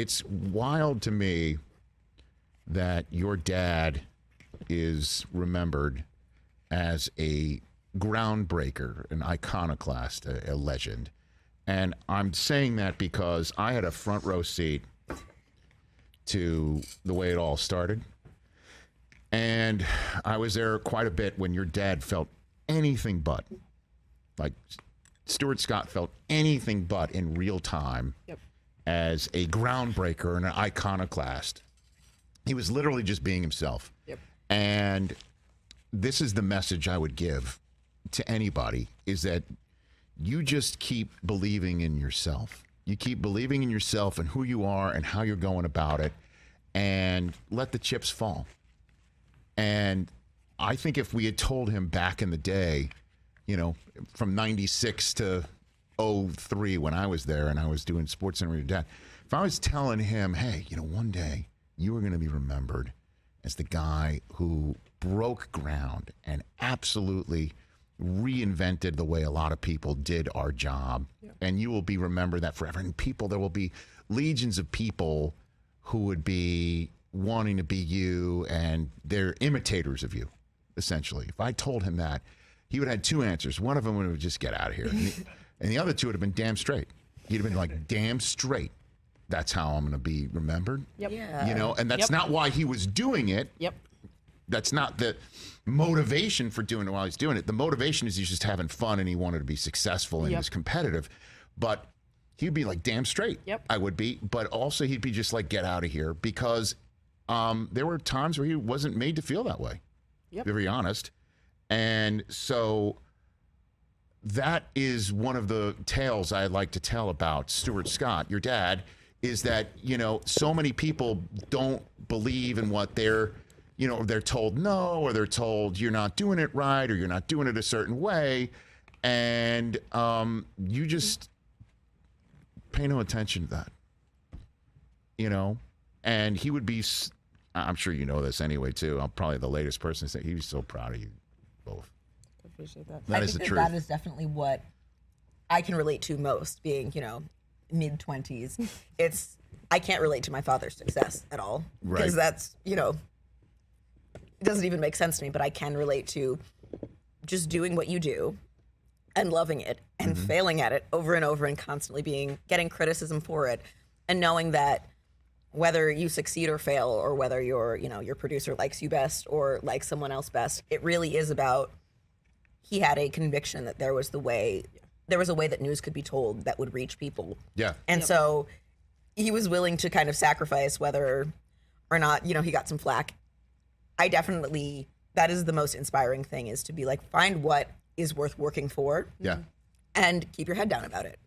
it's wild to me that your dad is remembered as a groundbreaker, an iconoclast, a legend. And I'm saying that because I had a front row seat to the way it all started. And I was there quite a bit when your dad felt anything but, like Stuart Scott felt anything but in real time as a groundbreaker and an iconoclast. He was literally just being himself. And this is the message I would give to anybody, is that you just keep believing in yourself. You keep believing in yourself and who you are and how you're going about it, and let the chips fall. And I think if we had told him back in the day, you know, from 96 to 03 when I was there and I was doing SportsCenter with your dad, if I was telling him, hey, you know, one day you were going to be remembered as the guy who broke ground and absolutely reinvented the way a lot of people did our job, and you will be remembered that forever. And people, there will be legions of people who would be wanting to be you, and they're imitators of you, essentially. If I told him that, he would have had two answers. One of them would have just get out of here. And the other two would have been damn straight. He'd have been like, damn straight. That's how I'm going to be remembered. You know, and that's not why he was doing it. That's not the motivation for doing it while he's doing it. The motivation is he's just having fun and he wanted to be successful and he was competitive. But he'd be like, damn straight. I would be. But also he'd be just like, get out of here, because there were times where he wasn't made to feel that way. To be very honest. And so that is one of the tales I like to tell about Stuart Scott, your dad, is that, you know, so many people don't believe in what they're, you know, they're told no, or they're told you're not doing it right, or you're not doing it a certain way. And you just pay no attention to that, you know. And he would be, I'm sure you know this anyway, too. I'm probably the latest person to say he was so proud of you both. I appreciate that. That is the truth. That is definitely what I can relate to most, being, you know, mid-20s. It's, I can't relate to my father's success at all. Because that's, you know, it doesn't even make sense to me, but I can relate to just doing what you do and loving it and failing at it over and over and constantly getting criticism for it, and knowing that whether you succeed or fail, or whether your producer likes you best or likes someone else best, it really is about, he had a conviction that there was a way that news could be told that would reach people. And so he was willing to kind of sacrifice whether or not, you know, he got some flack. I definitely, that is the most inspiring thing, is to be like, find what is worth working for. And keep your head down about it.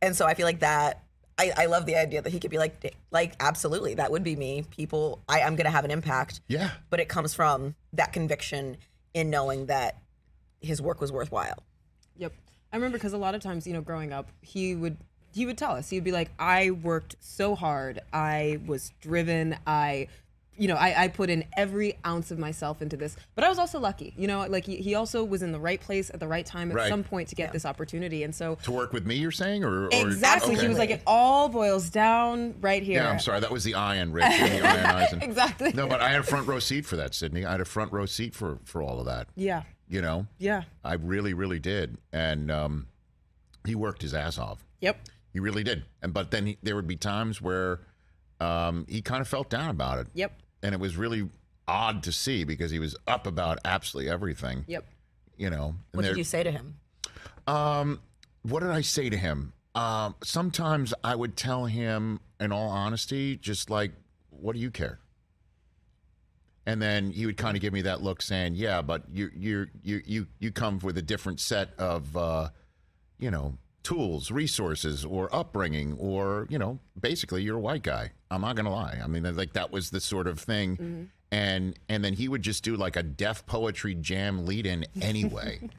And so I feel like that, I love the idea that he could be like, absolutely, that would be me. People, I'm going to have an impact. But it comes from that conviction in knowing that his work was worthwhile. I remember, because a lot of times, you know, growing up, he would tell us, he'd be like, I worked so hard. I was driven. I put in every ounce of myself into this, but I was also lucky, you know, like he also was in the right place at the right time at some point to get this opportunity. And so to work with me, you're saying, or exactly. Okay. He was like, it all boils down right here. Yeah, I'm sorry. That was the iron, Rich. The iron Eisen. Exactly. No, but I had a front row seat for that, Sydney. I had a front row seat for all of that. You know? I really, really did. And he worked his ass off. He really did. But then there would be times where he kind of felt down about it. And it was really odd to see, because he was up about absolutely everything. You know. What did you say to him? What did I say to him? Sometimes I would tell him, in all honesty, just like, what do you care? And then he would kind of give me that look, saying, yeah, but you come with a different set of, you know, tools, resources, or upbringing, or, you know, basically you're a white guy. I'm not gonna lie. I mean, like, that was the sort of thing. And then he would just do like a Def Poetry Jam lead-in anyway.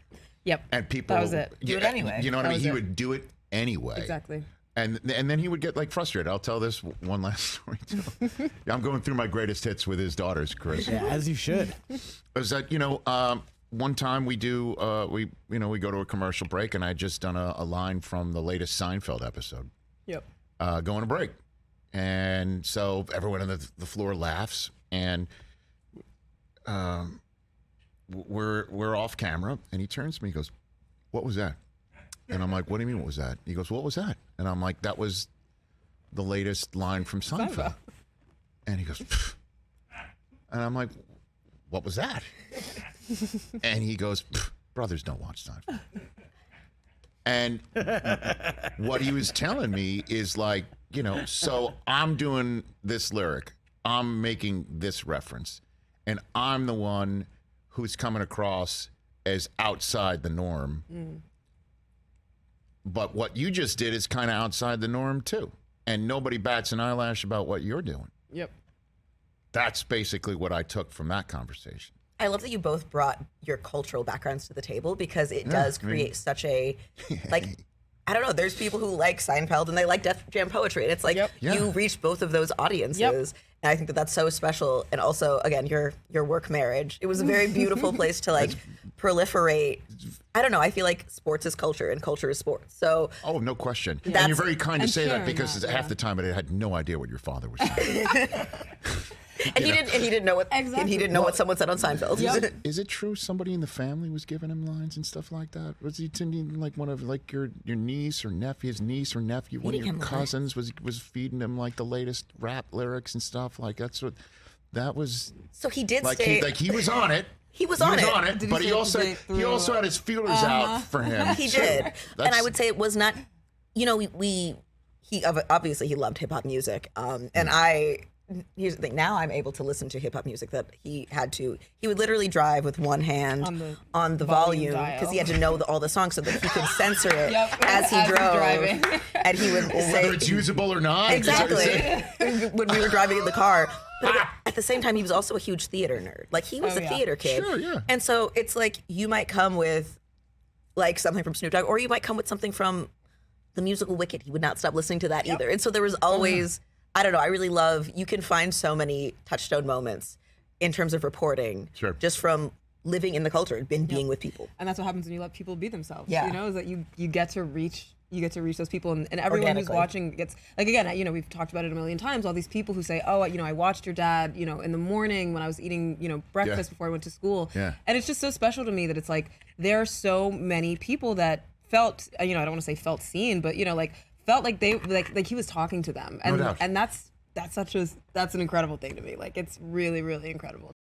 And people, that was it. Do it anyway. You know what I mean? He would do it anyway. Exactly. And then he would get like frustrated. I'll tell this one last story too. I'm going through my greatest hits with his daughters, Chris. Yeah, as you should. Is that, you know, one time we do, we go to a commercial break, and I had just done a line from the latest Seinfeld episode. Yep. Going to break. And so everyone on the floor laughs, and we're off camera, and he turns to me, he goes, "What was that?" And I'm like, "What do you mean, what was that?" He goes, "What was that?" And I'm like, "That was the latest line from Seinfeld." And he goes, "Pfft." And I'm like, "What was that?" And he goes, "Brothers don't watch Seinfeld." And what he was telling me is like, so I'm doing this lyric, I'm making this reference, and I'm the one who's coming across as outside the norm. But what you just did is kind of outside the norm too. And nobody bats an eyelash about what you're doing. Yep. That's basically what I took from that conversation. I love that you both brought your cultural backgrounds to the table, because it does create such a, like, I don't know, there's people who like Seinfeld and they like Def Jam poetry. And it's like, you reach both of those audiences. And I think that that's so special. And also, again, your work marriage, it was a very beautiful place to like proliferate. I don't know, I feel like sports is culture and culture is sports. So oh, no question. And you're very kind to say that, because half the time I had no idea what your father was saying. And he didn't know what what someone said on Seinfeld. Is it true somebody in the family was giving him lines and stuff like that? Was he attending like one of like your niece or nephew, one of your cousins was feeding him like the latest rap lyrics and stuff? Like that was. So he did like stay. He was on it. He was on it. But he also had his feelers out for him. He did. And I would say it was not. He obviously he loved hip hop music. And here's the thing. Now I'm able to listen to hip hop music that he had to. He would literally drive with one hand on the volume, because he had to know all the songs so that he could censor it as he drove. And he would say whether it's usable or not. Exactly. When we were driving in the car. But at the same time, he was also a huge theater nerd. Like, he was a theater kid. Sure, yeah. And so it's like, you might come with like something from Snoop Dogg, or you might come with something from the musical Wicked. He would not stop listening to that either. And so there was always, I don't know, I really love, you can find so many touchstone moments in terms of reporting, just from living in the culture and being with people. And that's what happens when you let people be themselves. Yeah. Is that you get to reach those people, and everyone who's watching gets, like, again, we've talked about it a million times, all these people who say, oh, I watched your dad, in the morning when I was eating, breakfast before I went to school. And it's just so special to me that it's like, there are so many people that felt, I don't want to say felt seen, but, felt like they, like he was talking to them. And, no doubt. And that's an incredible thing to me. Like, it's really, really incredible